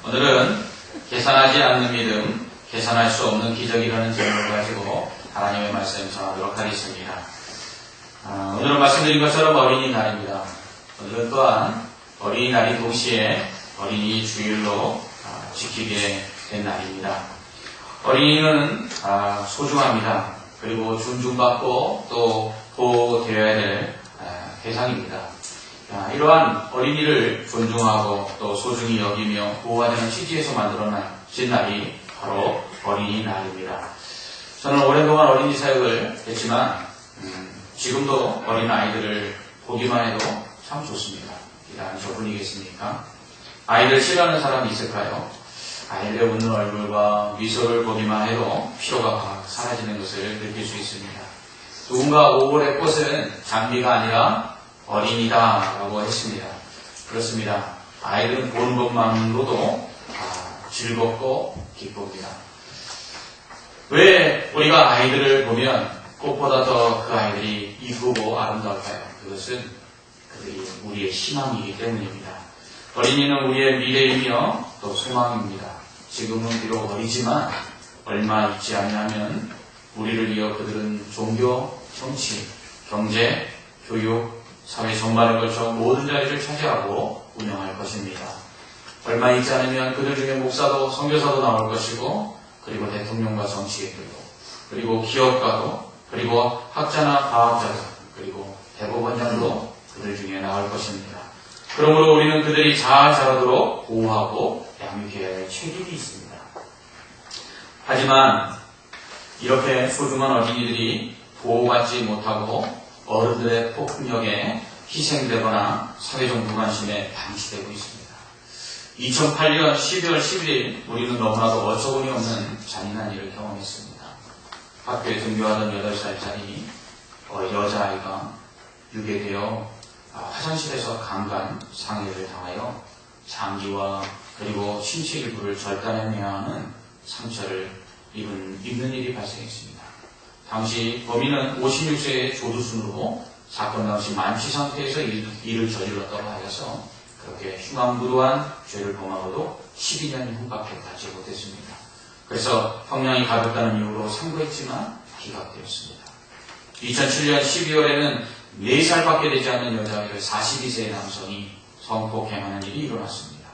오늘은 계산하지 않는 믿음, 계산할 수 없는 기적이라는 제목을 가지고 하나님의 말씀 전하도록 하겠습니다. 오늘은 말씀드린 것처럼 어린이날입니다. 오늘은 또한 어린이날이 동시에 어린이 주일로 지키게 된 날입니다. 어린이는 소중합니다. 그리고 존중받고 또 보호되어야 될 대상입니다. 이러한 어린이를 존중하고 또 소중히 여기며 보호하는 취지에서 만들어진 날이 바로 어린이날입니다. 저는 오랜동안 어린이 사역을 했지만 지금도 어린 아이들을 보기만 해도 참 좋습니다. 이란 저분이겠습니까? 아이들 싫어하는 사람이 있을까요? 아이들의 웃는 얼굴과 미소를 보기만 해도 피로가 확 사라지는 것을 느낄 수 있습니다. 누군가 5월의 꽃은 장미가 아니라 어린이다 라고 했습니다. 그렇습니다. 아이들은 보는 것만으로도 즐겁고 기쁩니다. 왜 우리가 아이들을 보면 꽃보다 더 그 아이들이 이쁘고 아름다울까요? 그것은 그들이 우리의 희망이기 때문입니다. 어린이는 우리의 미래이며 또 소망입니다. 지금은 비록 어리지만 얼마 있지 않으면 우리를 이어 그들은 종교, 정치, 경제, 교육, 사회 전반을 거쳐 모든 자리를 차지하고 운영할 것입니다. 얼마 있지 않으면 그들 중에 목사도 선교사도 나올 것이고, 그리고 대통령과 정치인들도, 그리고 기업가도, 그리고 학자나 과학자도, 그리고 대법원장도 그들 중에 나올 것입니다. 그러므로 우리는 그들이 잘 자라도록 보호하고 양육해야 할 책임이 있습니다. 하지만 이렇게 소중한 어린이들이 보호받지 못하고 어른들의 폭력에 희생되거나 사회적 무관심에 방치되고 있습니다. 2008년 12월 11일 우리는 너무나도 어처구니 없는 잔인한 일을 경험했습니다. 학교에 등교하던 8살짜리 여자아이가 유괴되어 화장실에서 강간 상해를 당하여 장기와 그리고 신체 일부를 절단해내야 하는 상처를 입는 일이 발생했습니다. 당시 범인은 56세의 조두순으로 사건 당시 만취 상태에서 일을 저질렀다고 하여서 그렇게 흉악무도한 죄를 범하고도 12년이 흠밖에 가지 못했습니다. 그래서 형량이 가볍다는 이유로 상고했지만 기각되었습니다. 2007년 12월에는 4살밖에 되지 않는 여자아이를 42세의 남성이 성폭행하는 일이 일어났습니다.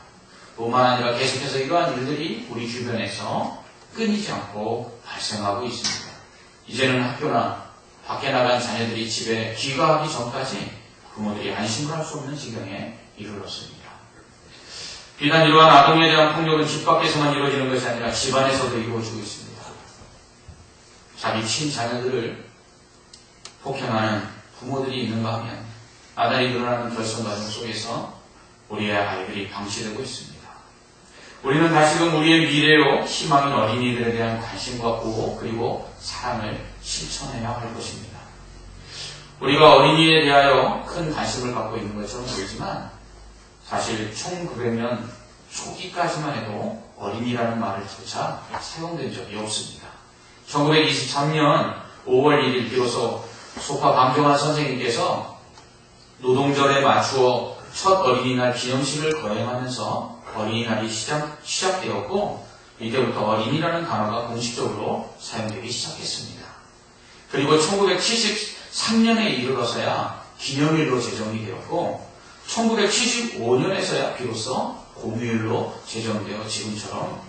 뿐만 아니라 계속해서 이러한 일들이 우리 주변에서 끊이지 않고 발생하고 있습니다. 이제는 학교나 밖에 나간 자녀들이 집에 귀가하기 전까지 부모들이 안심을 할 수 없는 지경에 이르렀습니다. 비단 이러한 아동에 대한 폭력은 집 밖에서만 이루어지는 것이 아니라 집안에서도 이루어지고 있습니다. 자기 친자녀들을 폭행하는 부모들이 있는가 하면 나날이 늘어나는 결손 과정 속에서 우리의 아이들이 방치되고 있습니다. 우리는 다시금 우리의 미래로 희망인 어린이들에 대한 관심과 보호 그리고 사랑을 실천해야 할 것입니다. 우리가 어린이에 대하여 큰 관심을 갖고 있는 것처럼 보이지만 사실 1900년 초기까지만 해도 어린이라는 말을 조차 사용된 적이 없습니다. 1923년 5월 1일 비로소 소파 방종환 선생님께서 노동절에 맞추어 첫 어린이날 기념식을 거행하면서 어린이날이 시작되었고 이때부터 어린이라는 단어가 공식적으로 사용되기 시작했습니다. 그리고 1973년에 이르러서야 기념일로 제정이 되었고 1975년에서야 비로소 공휴일로 제정되어 지금처럼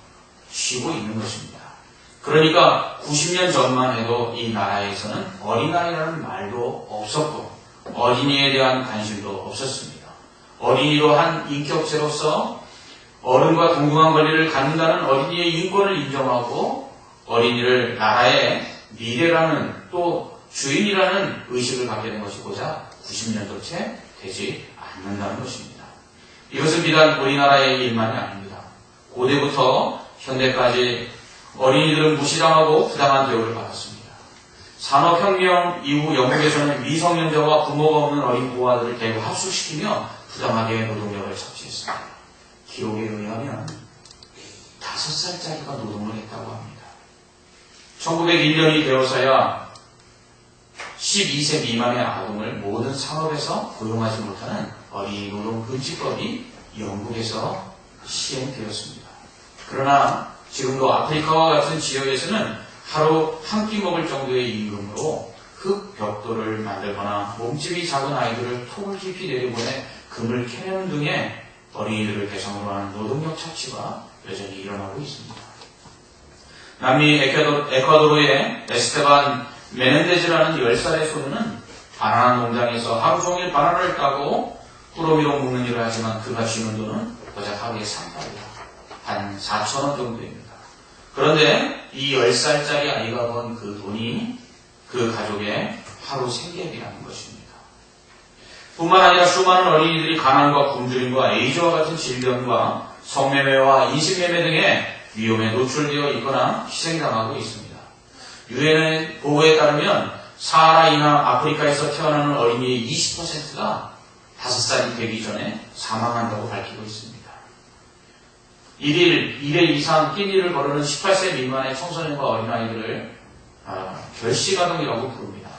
쉬고 있는 것입니다. 그러니까 90년 전만 해도 이 나라에서는 어린아이라는 말도 없었고 어린이에 대한 관심도 없었습니다. 어린이로 한 인격체로서 어른과 동등한 권리를 갖는다는 어린이의 인권을 인정하고 어린이를 나라의 미래라는 또 주인이라는 의식을 갖게 된 것이 고작 90년도 채 되지 않는다는 것입니다. 이것은 비단 우리나라의 일만이 아닙니다. 고대부터 현대까지 어린이들은 무시당하고 부당한 대우를 받았습니다. 산업혁명 이후 영국에서는 미성년자와 부모가 없는 어린 부하들을 대거 합숙시키며 부당하게 노동력을 착취했습니다. 기록에 의하면 5살짜리가 노동을 했다고 합니다. 1901년이 되어서야 12세 미만의 아동을 모든 산업에서 고용하지 못하는 어린이 노동 금지법이 영국에서 시행되었습니다. 그러나 지금도 아프리카와 같은 지역에서는 하루 한 끼 먹을 정도의 임금으로 흙 벽돌을 만들거나 몸집이 작은 아이들을 톡을 깊이 내려보내 금을 캐내는 등의 어린이들을 대상으로 하는 노동력 착취가 여전히 일어나고 있습니다. 남미 에콰도르의 에스테반 메넨데즈라는 10살의 소년은 바나나 농장에서 하루 종일 바나나를 따고 꾸러미로 먹는 일을 하지만 그가 쥐는 돈은 고작 하루에 3달러, 한 4,000원 정도입니다. 그런데 이 10살짜리 아이가 번 그 돈이 그 가족의 하루 생계비라는 것입니다. 뿐만 아니라 수많은 어린이들이 가난과 굶주림과 에이즈와 같은 질병과 성매매와 인신매매 등의 위험에 노출되어 있거나 희생당하고 있습니다. 유엔의 보고에 따르면 사하라 이남 아프리카에서 태어나는 어린이의 20%가 5살이 되기 전에 사망한다고 밝히고 있습니다. 1일 2회 이상 끼니를 거르는 18세 미만의 청소년과 어린아이들을 결식아동이라고 부릅니다.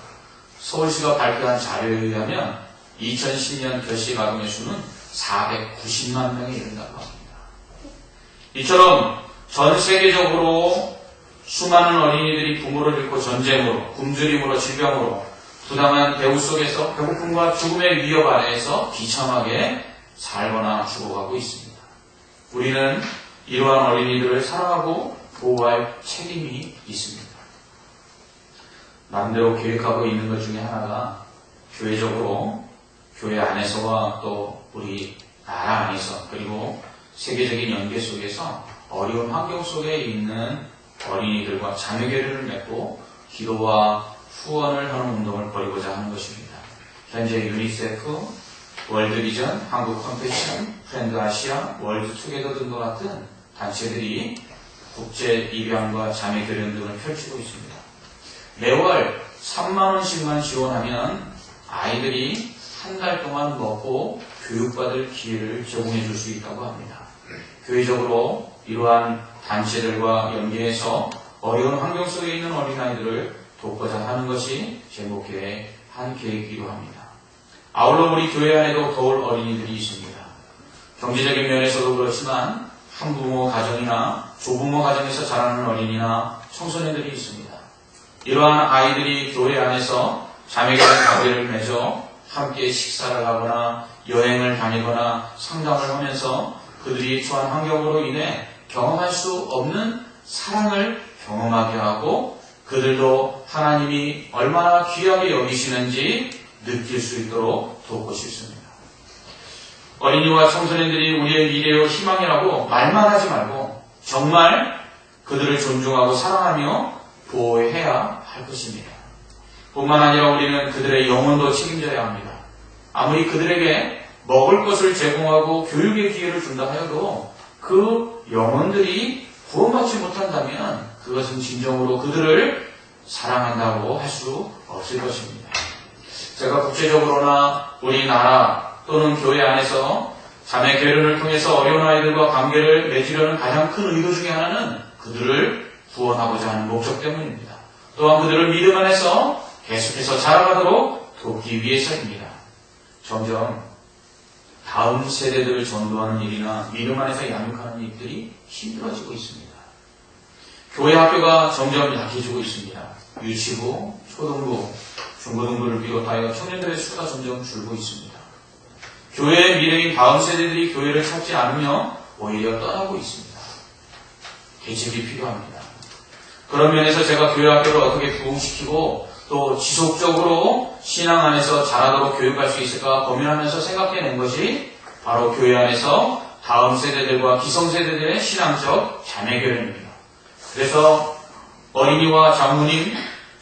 서울시가 발표한 자료에 의하면 2010년 결식아동의 수는 490만 명에 이른다고 합니다. 이처럼 전 세계적으로 수많은 어린이들이 부모를 잃고 전쟁으로, 굶주림으로, 질병으로, 부당한 대우 속에서 배고픔과 죽음의 위협 아래에서 비참하게 살거나 죽어가고 있습니다. 우리는 이러한 어린이들을 사랑하고 보호할 책임이 있습니다. 마음대로 계획하고 있는 것 중에 하나가 교회적으로, 교회 안에서와 또 우리 나라 안에서, 그리고 세계적인 연계 속에서 어려운 환경 속에 있는 어린이들과 자매교류를 맺고 기도와 후원을 하는 운동을 벌이고자 하는 것입니다. 현재 유니세프, 월드비전, 한국컴패션, 프렌드 아시아, 월드투게더 등과 같은 단체들이 국제 입양과 자매교류 운동을 펼치고 있습니다. 매월 3만원씩만 지원하면 아이들이 한 달 동안 먹고 교육받을 기회를 제공해 줄 수 있다고 합니다. 교회적으로 이러한 단체들과 연계해서 어려운 환경 속에 있는 어린아이들을 돕고자 하는 것이 제 목회의 한 계획이기도 합니다. 아울러 우리 교회 안에도 도울 어린이들이 있습니다. 경제적인 면에서도 그렇지만 한부모 가정이나 조부모 가정에서 자라는 어린이나 청소년들이 있습니다. 이러한 아이들이 교회 안에서 자매교회 관계를 맺어 함께 식사를 하거나 여행을 다니거나 상담을 하면서 그들이 처한 환경으로 인해 경험할 수 없는 사랑을 경험하게 하고 그들도 하나님이 얼마나 귀하게 여기시는지 느낄 수 있도록 돕고 싶습니다. 어린이와 청소년들이 우리의 미래요 희망이라고 말만 하지 말고 정말 그들을 존중하고 사랑하며 보호해야 할 것입니다. 뿐만 아니라 우리는 그들의 영혼도 책임져야 합니다. 아무리 그들에게 먹을 것을 제공하고 교육의 기회를 준다 하여도 그 영혼들이 구원받지 못한다면 그것은 진정으로 그들을 사랑한다고 할 수 없을 것입니다. 제가 국제적으로나 우리나라 또는 교회 안에서 자매 결연을 통해서 어려운 아이들과 관계를 맺으려는 가장 큰 의도 중에 하나는 그들을 구원하고자 하는 목적 때문입니다. 또한 그들을 믿음 안에서 계속해서 자라가도록 돕기 위해서입니다. 점점 다음 세대들을 전도하는 일이나 믿음 안에서 양육하는 일들이 힘들어지고 있습니다. 교회 학교가 점점 약해지고 있습니다. 유치부, 초등부, 중고등부를 비롯하여 청년들의 수가 점점 줄고 있습니다. 교회의 미래인 다음 세대들이 교회를 찾지 않으며 오히려 떠나고 있습니다. 대책이 필요합니다. 그런 면에서 제가 교회 학교를 어떻게 부흥시키고 또 지속적으로 신앙 안에서 자라도록 교육할 수 있을까 고민하면서 생각해낸 것이 바로 교회 안에서 다음 세대들과 기성세대들의 신앙적 자매교련입니다. 그래서 어린이와 장로님,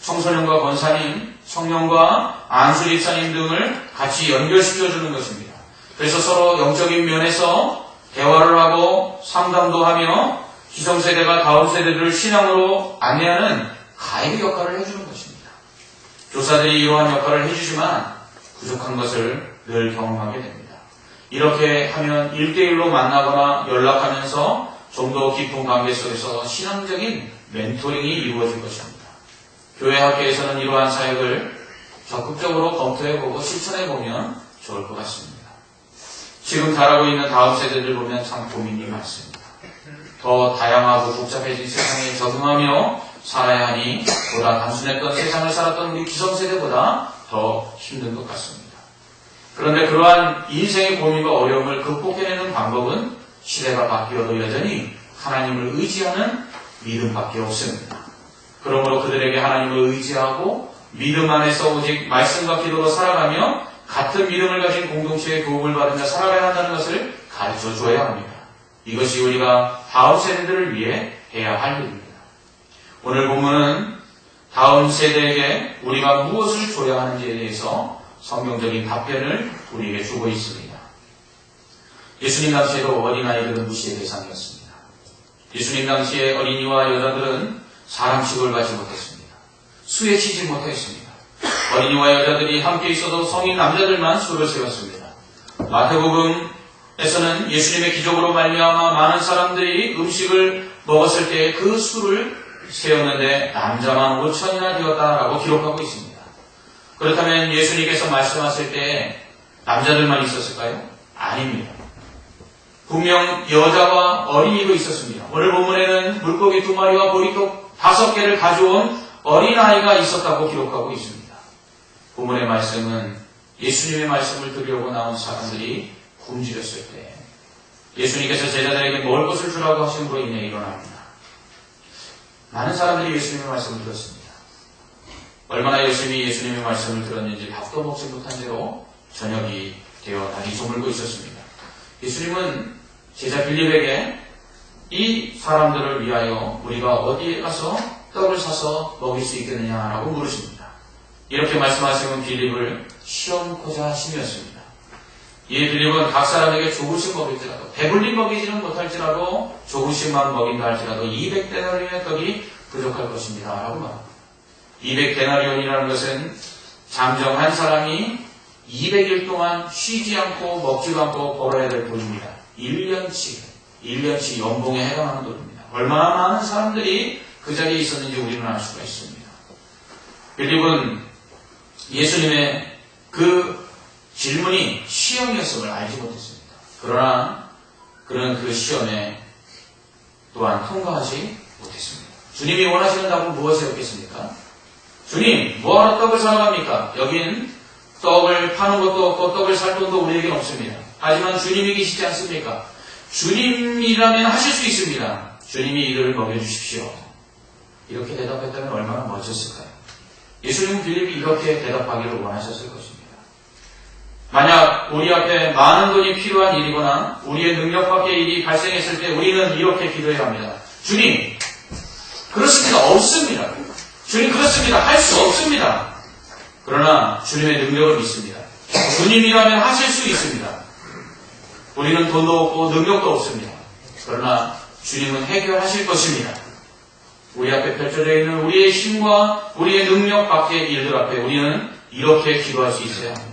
청소년과 권사님, 청년과 안수집사님 등을 같이 연결시켜주는 것입니다. 그래서 서로 영적인 면에서 대화를 하고 상담도 하며 기성세대가 다음 세대들을 신앙으로 안내하는 가이드 역할을 해주는 것입니다. 교사들이 이러한 역할을 해주지만 부족한 것을 늘 경험하게 됩니다. 이렇게 하면 1대1로 만나거나 연락하면서 좀 더 깊은 관계 속에서 신앙적인 멘토링이 이루어질 것입니다. 교회 학교에서는 이러한 사역을 적극적으로 검토해보고 실천해보면 좋을 것 같습니다. 지금 자라고 있는 다음 세대들 보면 참 고민이 많습니다. 더 다양하고 복잡해진 세상에 적응하며 살아야 하니 보다 단순했던 세상을 살았던 우리 기성세대보다 더 힘든 것 같습니다. 그런데 그러한 인생의 고민과 어려움을 극복해내는 방법은 시대가 바뀌어도 여전히 하나님을 의지하는 믿음밖에 없습니다. 그러므로 그들에게 하나님을 의지하고 믿음 안에서 오직 말씀과 기도로 살아가며 같은 믿음을 가진 공동체의 도움을 받으며 살아가야 한다는 것을 가르쳐 줘야 합니다. 이것이 우리가 다음 세대들을 위해 해야 할 일입니다. 오늘 본문은 다음 세대에게 우리가 무엇을 줘야 하는지에 대해서 성경적인 답변을 우리에게 주고 있습니다. 예수님 당시에도 어린아이들은 무시의 대상이었습니다. 예수님 당시에 어린이와 여자들은 사람 취급을 받지 못했습니다. 수에 치지 못했습니다. 어린이와 여자들이 함께 있어도 성인 남자들만 수를 세웠습니다. 마태복음에서는 예수님의 기적으로 말미암아 많은 사람들이 음식을 먹었을 때 그 수를 세웠는데 남자만 5,000이나 되었다라고 기록하고 있습니다. 그렇다면 예수님께서 말씀하실 때 남자들만 있었을까요? 아닙니다. 분명 여자와 어린이도 있었습니다. 오늘 본문에는 물고기 2마리와 보리떡 5개를 가져온 어린아이가 있었다고 기록하고 있습니다. 본문의 말씀은 예수님의 말씀을 들으려고 나온 사람들이 굶주렸을 때 예수님께서 제자들에게 먹을 것을 주라고 하심으로 인해 일어납니다. 많은 사람들이 예수님의 말씀을 들었습니다. 얼마나 열심히 예수님의 말씀을 들었는지 밥도 먹지 못한 채로 저녁이 되어 달이 저물고 있었습니다. 예수님은 제자 빌립에게 이 사람들을 위하여 우리가 어디에 가서 떡을 사서 먹일 수 있겠느냐라고 물으십니다. 이렇게 말씀하시면 빌립을 시험코자 하심이었습니다. 이 빌립은 각 사람에게 조금씩 먹일지라도 배불리 먹이지는 못할지라도 조금씩만 먹인다 할지라도 200데나리온의 떡이 부족할 것입니다 라고 말합니다. 200데나리온이라는 것은 잠정 한 사람이 200일 동안 쉬지 않고 먹지도 않고 벌어야 될 돈입니다. 1년치 연봉에 해당하는 돈입니다. 얼마나 많은 사람들이 그 자리에 있었는지 우리는 알 수가 있습니다. 빌립은 예수님의 그 질문이 시험이었음을 알지 못했습니다. 그러나 그는 그 시험에 또한 통과하지 못했습니다. 주님이 원하시는 답은 무엇이었겠습니까? 주님, 뭐하러 떡을 사나갑니까? 여긴 떡을 파는 것도 없고 떡을 살 돈도 우리에게 없습니다. 하지만 주님이 계시지 않습니까? 주님이라면 하실 수 있습니다. 주님이 이들을 먹여주십시오. 이렇게 대답했다면 얼마나 멋졌을까요? 예수님은 빌립이 이렇게 대답하기를 원하셨을 것입니다. 만약 우리 앞에 많은 돈이 필요한 일이거나 우리의 능력 밖의 일이 발생했을 때 우리는 이렇게 기도해야 합니다. 주님, 그렇습니다. 없습니다. 주님, 그렇습니다. 할 수 없습니다. 그러나 주님의 능력을 믿습니다. 주님이라면 하실 수 있습니다. 우리는 돈도 없고 능력도 없습니다. 그러나 주님은 해결하실 것입니다. 우리 앞에 펼쳐져 있는 우리의 힘과 우리의 능력 밖의 일들 앞에 우리는 이렇게 기도할 수 있어야 합니다.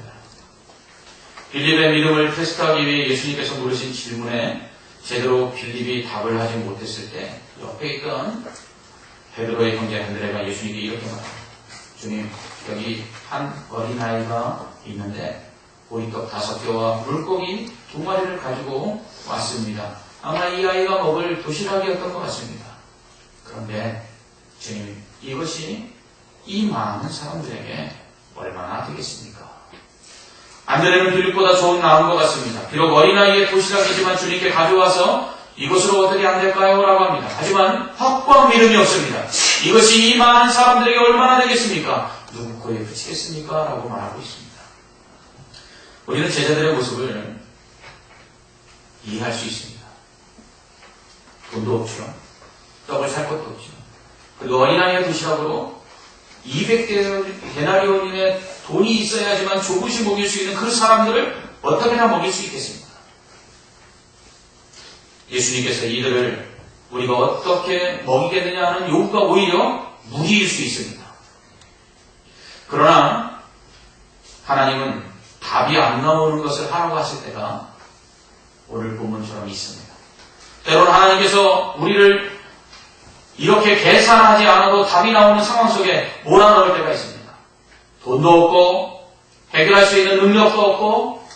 빌립의 믿음을 테스트하기 위해 예수님께서 물으신 질문에 제대로 빌립이 답을 하지 못했을 때 옆에 있던 베드로의 형제 안드레가 예수님께 이렇게 말합니다. 주님, 여기 한 어린아이가 있는데 보리떡 5개와 물고기 2마리를 가지고 왔습니다. 아마 이 아이가 먹을 도시락이었던 것 같습니다. 그런데 주님, 이것이 이 많은 사람들에게 얼마나 되겠습니까? 안드레는 빌립보다 좀 나은 것 같습니다. 비록 어린아이의 도시락이지만 주님께 가져와서 이것으로 어떻게 안 될까요? 라고 합니다. 하지만 확고한 믿음이 없습니다. 이것이 이 많은 사람들에게 얼마나 되겠습니까? 누구 코에 붙이겠습니까? 라고 말하고 있습니다. 우리는 제자들의 모습을 이해할 수 있습니다. 돈도 없죠. 떡을 살 것도 없죠. 그리고 어린아이의 도시락으로 200데나리온의 돈이 있어야지만 조금씩 먹일 수 있는 그 사람들을 어떻게나 먹일 수 있겠습니까? 예수님께서 이들을 우리가 어떻게 먹이겠느냐 하는 요구가 오히려 무기일 수 있습니다. 그러나 하나님은 답이 안 나오는 것을 하라고 하실 때가 오늘 본문처럼 있습니다. 때로는 하나님께서 우리를 이렇게 계산하지 않아도 답이 나오는 상황 속에 몰아넣을 때가 있습니다. 돈도 없고 해결할 수 있는 능력도 없고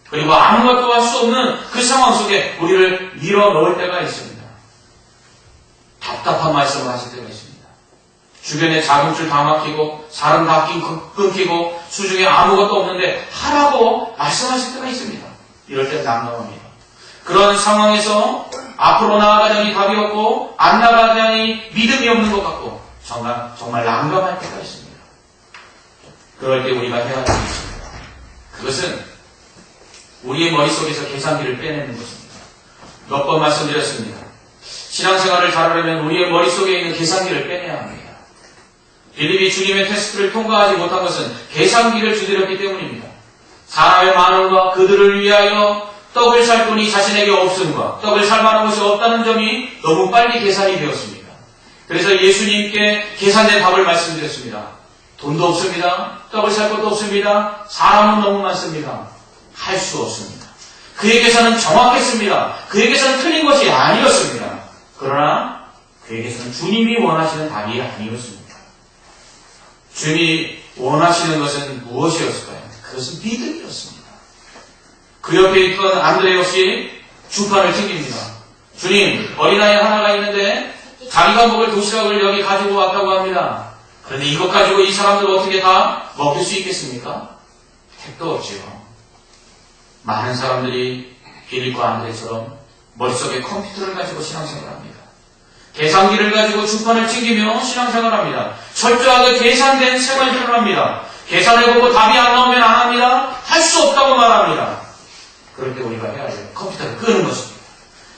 그리고 아무것도 할 수 없는 그 상황 속에 우리를 밀어넣을 때가 있습니다. 답답한 말씀을 하실 때가 있습니다. 주변에 자금줄 다 막히고 사람 다 끊기고 수중에 아무것도 없는데 하라고 말씀하실 때가 있습니다. 이럴 때 난감합니다. 그런 상황에서 앞으로 나아가자니 답이 없고 안 나가자니 믿음이 없는 것 같고 정말 난감할 때가 있습니다. 그럴 때 우리가 해야 할 일이 있습니다. 그것은 우리의 머릿속에서 계산기를 빼내는 것입니다. 몇 번 말씀드렸습니다. 신앙생활을 잘하려면 우리의 머릿속에 있는 계산기를 빼내야 합니다. 빌립이 주님의 테스트를 통과하지 못한 것은 계산기를 두드렸기 때문입니다. 사람의 많음과 그들을 위하여 떡을 살 돈이 자신에게 없음과 떡을 살 만한 것이 없다는 점이 너무 빨리 계산이 되었습니다. 그래서 예수님께 계산된 답을 말씀드렸습니다. 돈도 없습니다. 떡을 살 것도 없습니다. 사람은 너무 많습니다. 할 수 없습니다. 그에게서는 정확했습니다. 그에게서는 틀린 것이 아니었습니다. 그러나 그에게서는 주님이 원하시는 답이 아니었습니다. 주님이 원하시는 것은 무엇이었을까요? 그것은 믿음이었습니다. 그 옆에 있던 안드레 역시 주판을 챙깁니다. 주님, 어린아이 하나가 있는데 자기가 먹을 도시락을 여기 가지고 왔다고 합니다. 그런데 이것 가지고 이 사람들 어떻게 다 먹을 수 있겠습니까? 택도 없지요. 많은 사람들이 빌립과 안드레처럼 머릿속에 컴퓨터를 가지고 신앙생활합니다. 계산기를 가지고 주판을 챙기며 신앙생활합니다. 철저하게 계산된 생활들을 합니다. 계산해보고 답이 안 나오면 안 합니다. 할 수 없다고 말합니다. 그럴 때 우리가 해야 돼요. 컴퓨터를 끄는 것입니다.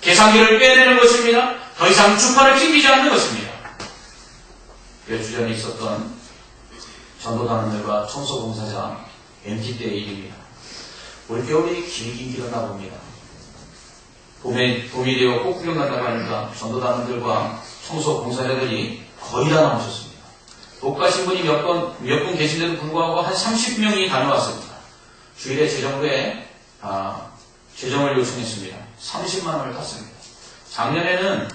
계산기를 빼내는 것입니다. 더 이상 주판을 챙기지 않는 것입니다. 몇 주 전에 있었던 전도단원들과 청소봉사자 MT 때의 일입니다. 올겨울이 길긴 길었나 봅니다. 봄이 되어 꽃구경 간다고 하니까 전도단원들과 청소봉사자들이 거의 다 나오셨습니다. 못 가신 분이 몇 분 계신데도 불구하고 한 30명이 다녀왔습니다. 주일에 재정부에 재정을 요청했습니다. 30만 원을 탔습니다. 작년에는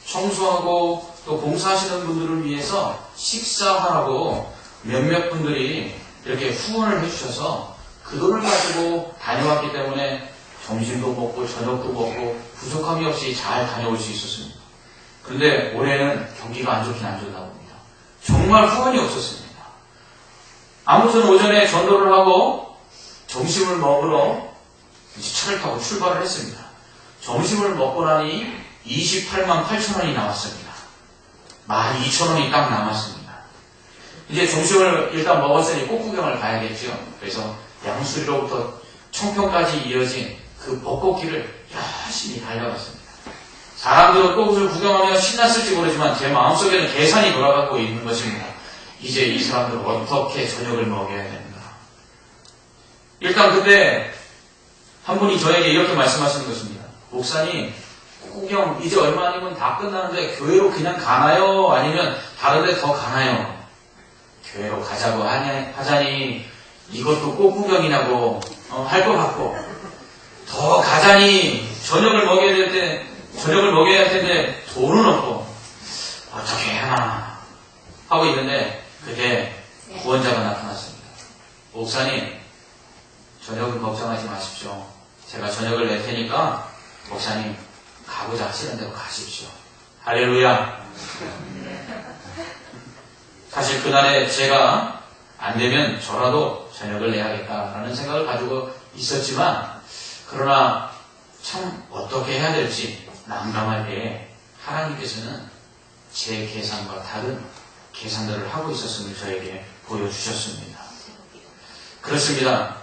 청소하고 또 봉사하시는 분들을 위해서 식사하라고 몇몇 분들이 이렇게 후원을 해주셔서 그 돈을 가지고 다녀왔기 때문에 점심도 먹고 저녁도 먹고 부족함이 없이 잘 다녀올 수 있었습니다. 그런데 올해는 경기가 안 좋긴 안 좋다 봅니다. 정말 후원이 없었습니다. 아무튼 오전에 전도를 하고 점심을 먹으러 차를 타고 출발을 했습니다. 점심을 먹고 나니 28만 8천 원이 나왔습니다. 12,000원이 딱 남았습니다. 이제 점심을 일단 먹었으니 꽃구경을 가야겠죠. 그래서 양수리로부터 청평까지 이어진 그 벚꽃길을 열심히 달려갔습니다. 사람들은 꽃을 구경하며 신났을지 모르지만 제 마음속에는 계산이 돌아가고 있는 것입니다. 이제 이 사람들은 어떻게 저녁을 먹여야 되는가. 일단 그때 한 분이 저에게 이렇게 말씀하시는 것입니다. 목사님, 꽃구경 이제 얼마 아니면 다 끝나는데 교회로 그냥 가나요? 아니면 다른 데 더 가나요? 교회로 가자고 하자니 이것도 꽃구경이라고 할 것 같고 더 가자니 저녁을 먹여야 할 텐데 돈은 없고 어떻게 해나 하고 있는데 그때 구원자가 나타났습니다. 목사님, 저녁은 걱정하지 마십시오. 제가 저녁을 낼 테니까 목사님 가고자 하시는 대로 가십시오. 할렐루야. 사실 그날에 제가 안 되면 저라도 저녁을 내야겠다라는 생각을 가지고 있었지만 그러나 참 어떻게 해야 될지 난감할 때에 하나님께서는 제 계산과 다른 계산들을 하고 있었음을 저에게 보여주셨습니다. 그렇습니다.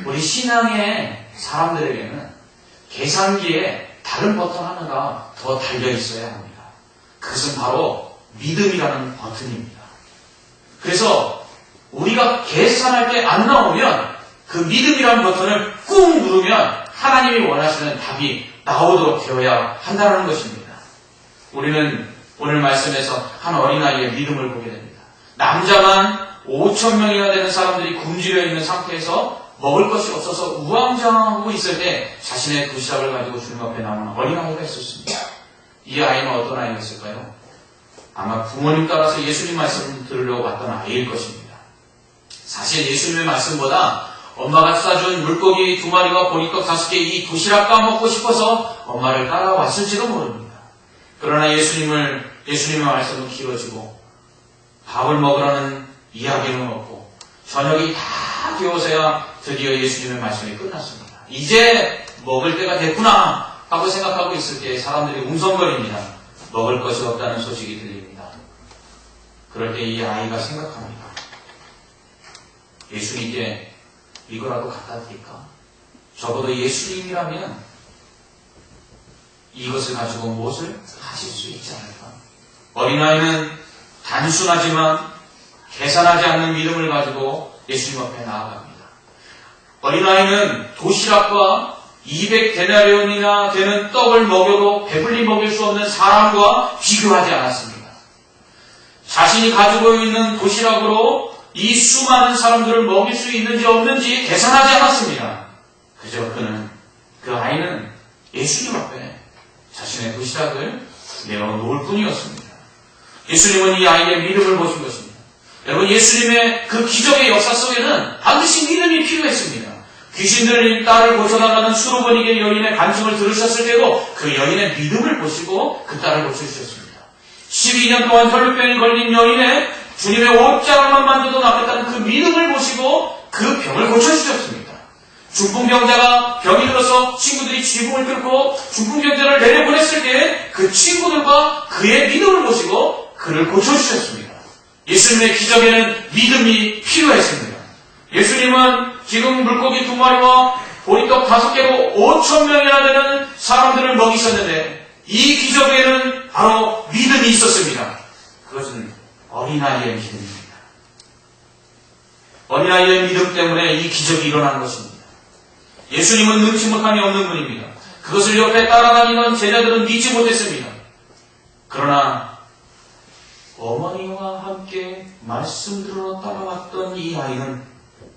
우리 신앙의 사람들에게는 계산기에 다른 버튼 하나가 더 달려 있어야 합니다. 그것은 바로 믿음이라는 버튼입니다. 그래서 우리가 계산할 때 안 나오면 그 믿음이라는 버튼을 꾹 누르면 하나님이 원하시는 답이 나오도록 되어야 한다는 것입니다. 우리는 오늘 말씀에서 한 어린아이의 믿음을 보게 됩니다. 남자만 5,000명이나 되는 사람들이 굶주려 있는 상태에서 먹을 것이 없어서 우왕좌왕하고 있을 때 자신의 도시락을 가지고 주님 앞에 나오는 어린아이가 있었습니다. 이 아이는 어떤 아이였을까요? 아마 부모님 따라서 예수님 말씀을 들으려고 왔던 아이일 것입니다. 사실 예수님의 말씀보다 엄마가 싸준 물고기 2마리와 보리떡 5개 이 도시락 까먹고 싶어서 엄마를 따라왔을지도 모릅니다. 그러나 예수님을 예수님의 말씀은 길어지고 밥을 먹으라는 이야기는 없고 저녁이 다 되어서야 드디어 예수님의 말씀이 끝났습니다. 이제 먹을 때가 됐구나 하고 생각하고 있을 때 사람들이 웅성거립니다. 먹을 것이 없다는 소식이 들립니다. 그럴 때 이 아이가 생각합니다. 예수님께 이거라도 갖다 드릴까? 적어도 예수님이라면 이것을 가지고 무엇을 하실 수 있지 않을까? 어린아이는 단순하지만 계산하지 않는 믿음을 가지고 예수님 앞에 나아갑니다. 어린아이는 도시락과 200데나리온이나 되는 떡을 먹여도 배불리 먹일 수 없는 사람과 비교하지 않았습니다. 자신이 가지고 있는 도시락으로 이 수많은 사람들을 먹일 수 있는지 없는지 계산하지 않았습니다. 그저 그 아이는 예수님 앞에 자신의 도시락을 내어놓을 뿐이었습니다. 예수님은 이 아이의 믿음을 보신 것입니다. 여러분, 예수님의 그 기적의 역사 속에는 반드시 믿음이 필요했습니다. 귀신 들린 딸을 고쳐달라는 수로버니게 여인의 간증을 들으셨을 때도 그 여인의 믿음을 보시고 그 딸을 고쳐주셨습니다. 12년 동안 혈루병이 걸린 여인의 주님의 옷자락만 만져도 낫겠다는 그 믿음을 보시고 그 병을 고쳐주셨습니다. 중풍병자가 병이 들어서 친구들이 지붕을 뚫고 중풍병자를 내려보냈을 때 그 친구들과 그의 믿음을 보시고 그를 고쳐주셨습니다. 예수님의 기적에는 믿음이 필요했습니다. 예수님은 지금 물고기 2마리와 보리떡 5개로 5,000명이나 되는 사람들을 먹이셨는데 이 기적에는 바로 믿음이 있었습니다. 그것은 어린아이의 믿음입니다. 어린아이의 믿음 때문에 이 기적이 일어난 것입니다. 예수님은 능치 못함이 없는 분입니다. 그것을 옆에 따라다니던 제자들은 믿지 못했습니다. 그러나 어머니와 함께 말씀 들으러 따라왔던 이 아이는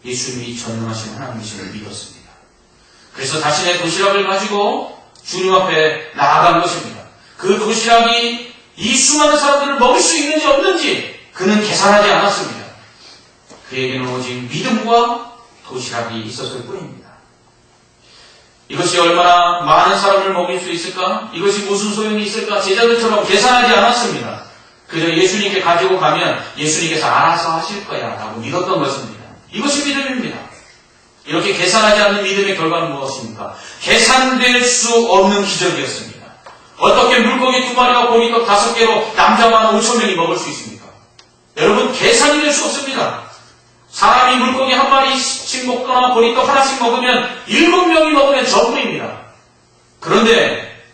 예수님이 전능하신 하나님이심을 믿었습니다. 그래서 자신의 도시락을 가지고 주님 앞에 나아간 것입니다. 그 도시락이 이 수많은 사람들을 먹을 수 있는지 없는지 그는 계산하지 않았습니다. 그에게는 오직 믿음과 도시락이 있었을 뿐입니다. 이것이 얼마나 많은 사람을 먹일 수 있을까? 이것이 무슨 소용이 있을까? 제자들처럼 계산하지 않았습니다. 그저 예수님께 가지고 가면 예수님께서 알아서 하실 거야 라고 믿었던 것입니다. 이것이 믿음입니다. 이렇게 계산하지 않는 믿음의 결과는 무엇입니까? 계산될 수 없는 기적이었습니다. 어떻게 물고기 2마리와 보리떡 5개로 남자만 5,000명이 먹을 수 있습니까? 여러분, 계산이 될 수 없습니다. 사람이 물고기 1마리씩 먹거나 보리떡 하나씩 먹으면 7명이 먹으면 전부입니다. 그런데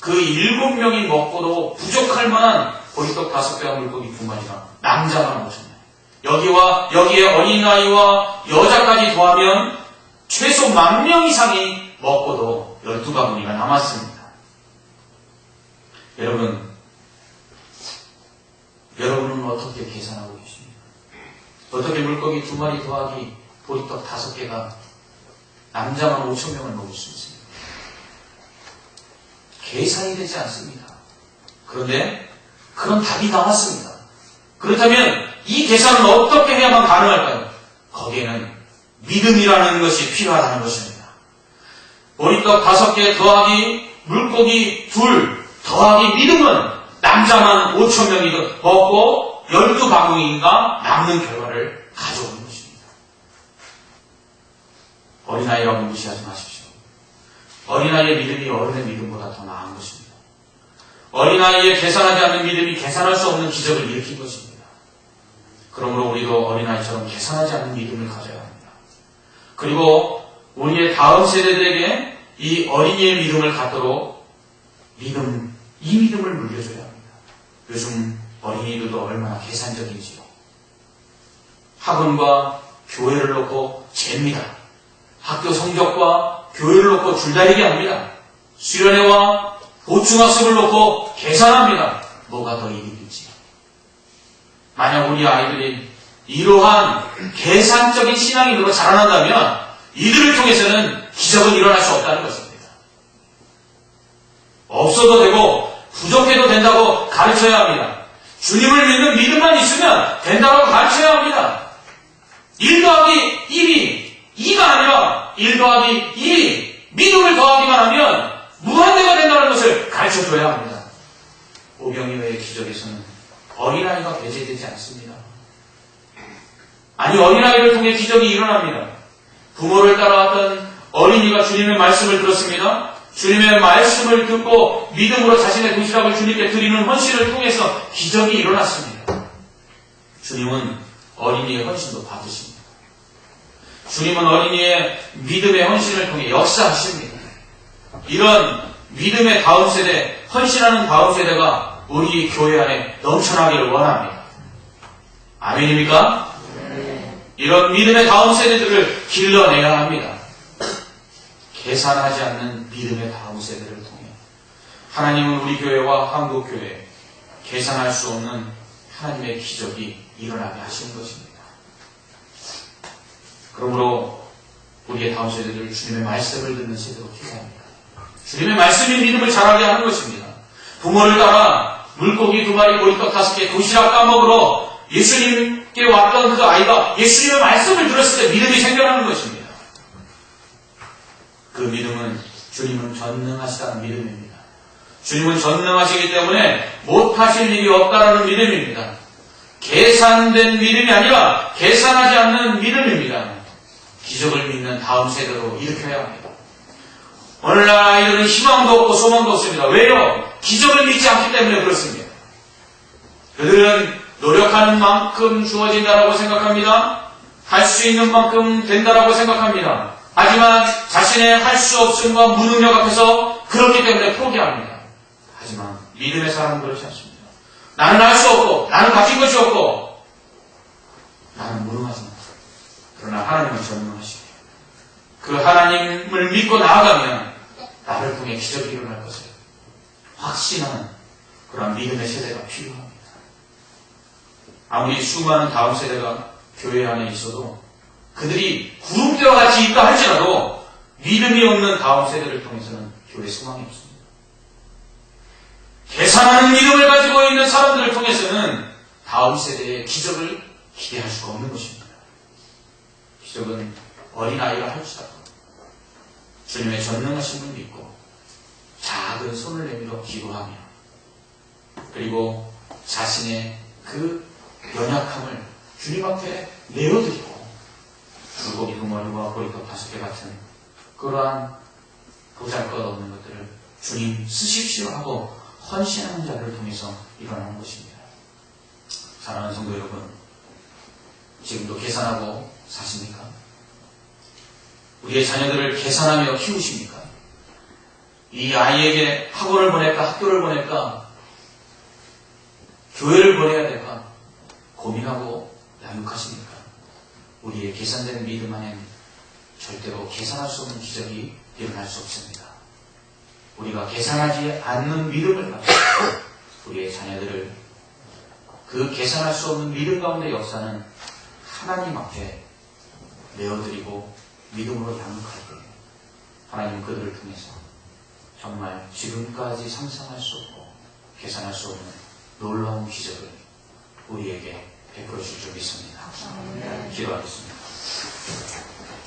그 7명이 먹고도 부족할 만한 보리떡 5개와 물고기 2마리가 남자만 5,000명. 여기에 어린아이와 여자까지 더하면 최소 10,000명 이상이 먹고도 12바구니가 남았습니다. 여러분은 어떻게 계산하고 계십니까? 어떻게 물고기 2마리 더하기 보리떡 5개가 남자만 5,000명을 먹을 수 있습니까? 계산이 되지 않습니다. 그런데 그런 답이 나왔습니다. 그렇다면 이 계산은 어떻게 해야만 가능할까요? 거기에는 믿음이라는 것이 필요하다는 것입니다. 보리떡 5개 더하기 물고기 2 더하기 믿음은 남자만 5,000명이 먹고 12바구니가 남는 결과를 가져오는 것입니다. 어린아이라고 무시하지 마십시오. 어린아이의 믿음이 어른의 믿음보다 더 나은 것입니다. 어린아이의 계산하지 않는 믿음이 계산할 수 없는 기적을 일으킨 것입니다. 그러므로 우리도 어린아이처럼 계산하지 않는 믿음을 가져야 합니다. 그리고 우리의 다음 세대들에게 이 어린이의 믿음을 갖도록 이 믿음을 물려줘야 합니다. 요즘 어린이들도 얼마나 계산적인지요. 학원과 교회를 놓고 잽니다. 학교 성적과 교회를 놓고 줄다리기 합니다. 수련회와 보충학습을 놓고 계산합니다. 뭐가 더 이득일지. 만약 우리 아이들이 이러한 계산적인 신앙인으로 자라난다면 이들을 통해서는 기적은 일어날 수 없다는 것입니다. 없어도 되고 부족해도 된다고 가르쳐야 합니다. 주님을 믿는 믿음만 있으면 된다고 가르쳐야 합니다. 1 더하기 1이 2가 아니라 1 더하기 1이 믿음을 더하기만 하면 무한대가 된다는 것을 가르쳐줘야 합니다. 오병이어의 기적에서는 어린아이가 배제되지 않습니다. 아니, 어린아이를 통해 기적이 일어납니다. 부모를 따라왔던 어린이가 주님의 말씀을 들었습니다. 주님의 말씀을 듣고 믿음으로 자신의 도시락을 주님께 드리는 헌신을 통해서 기적이 일어났습니다. 주님은 어린이의 헌신도 받으십니다. 주님은 어린이의 믿음의 헌신을 통해 역사하십니다. 이런 믿음의 다음 세대, 헌신하는 다음 세대가 우리 교회 안에 넘쳐나기를 원합니다. 아멘입니까? 이런 믿음의 다음 세대들을 길러내야 합니다. 계산하지 않는 믿음의 다음 세대를 통해 하나님은 우리 교회와 한국교회에 계산할 수 없는 하나님의 기적이 일어나게 하시는 것입니다. 그러므로 우리의 다음 세대를 주님의 말씀을 듣는 세대로 기도합니다. 주님의 말씀이 믿음을 자라게 하는 것입니다. 부모를 따라 물고기 2마리, 보리떡 5개, 도시락 까먹으러 예수님께 왔던 그 아이가 예수님의 말씀을 들었을 때 믿음이 생겨나는 것입니다. 그 믿음은 주님은 전능하시다는 믿음입니다. 주님은 전능하시기 때문에 못하실 일이 없다는 믿음입니다. 계산된 믿음이 아니라 계산하지 않는 믿음입니다. 기적을 믿는 다음 세대로 일으켜야 합니다. 오늘날 아이들은 희망도 없고 소망도 없습니다. 왜요? 기적을 믿지 않기 때문에 그렇습니다. 그들은 노력하는 만큼 주어진다라고 생각합니다. 할 수 있는 만큼 된다라고 생각합니다. 하지만 자신의 할 수 없음과 무능력 앞에서 그렇기 때문에 포기합니다. 하지만 믿음의 사람은 그렇지 않습니다. 나는 할 수 없고 나는 가진 것이 없고 나는 무능하지만 그러나 하나님은 전능하시고 그 하나님을 믿고 나아가면 나를 통해 기적이 일어날 것을 확신하는 그런 믿음의 세대가 필요합니다. 아무리 수많은 다음 세대가 교회 안에 있어도 그들이 구름대와 같이 있다 할지라도 믿음이 없는 다음 세대를 통해서는 교회 소망이 없습니다. 계산하는 믿음을 가지고 있는 사람들을 통해서는 다음 세대의 기적을 기대할 수가 없는 것입니다. 기적은 어린아이가 할지라도 주님의 전능하심을 믿고 작은 손을 내밀어 기도하며 그리고 자신의 그 연약함을 주님 앞에 내어드리고 물고기 2마리와 보리떡 5개 같은 그러한 보잘것없는 것들을 주님 쓰십시오 하고 헌신하는 자를 통해서 일어나는 것입니다. 사랑하는 성도 여러분, 지금도 계산하고 사십니까? 우리의 자녀들을 계산하며 키우십니까? 이 아이에게 학원을 보낼까, 학교를 보낼까, 교회를 보내야 될까 고민하고 양육하십니까? 우리의 계산된 믿음 안에는 절대로 계산할 수 없는 기적이 일어날 수 없습니다. 우리가 계산하지 않는 믿음을 가지고 우리의 자녀들을 그 계산할 수 없는 믿음 가운데 역사는 하나님 앞에 내어드리고 믿음으로 양육할 때 하나님 그들을 통해서 정말 지금까지 상상할 수 없고 계산할 수 없는 놀라운 기적을 우리에게 베풀어 줄 줄 믿습니다. 기도하겠습니다.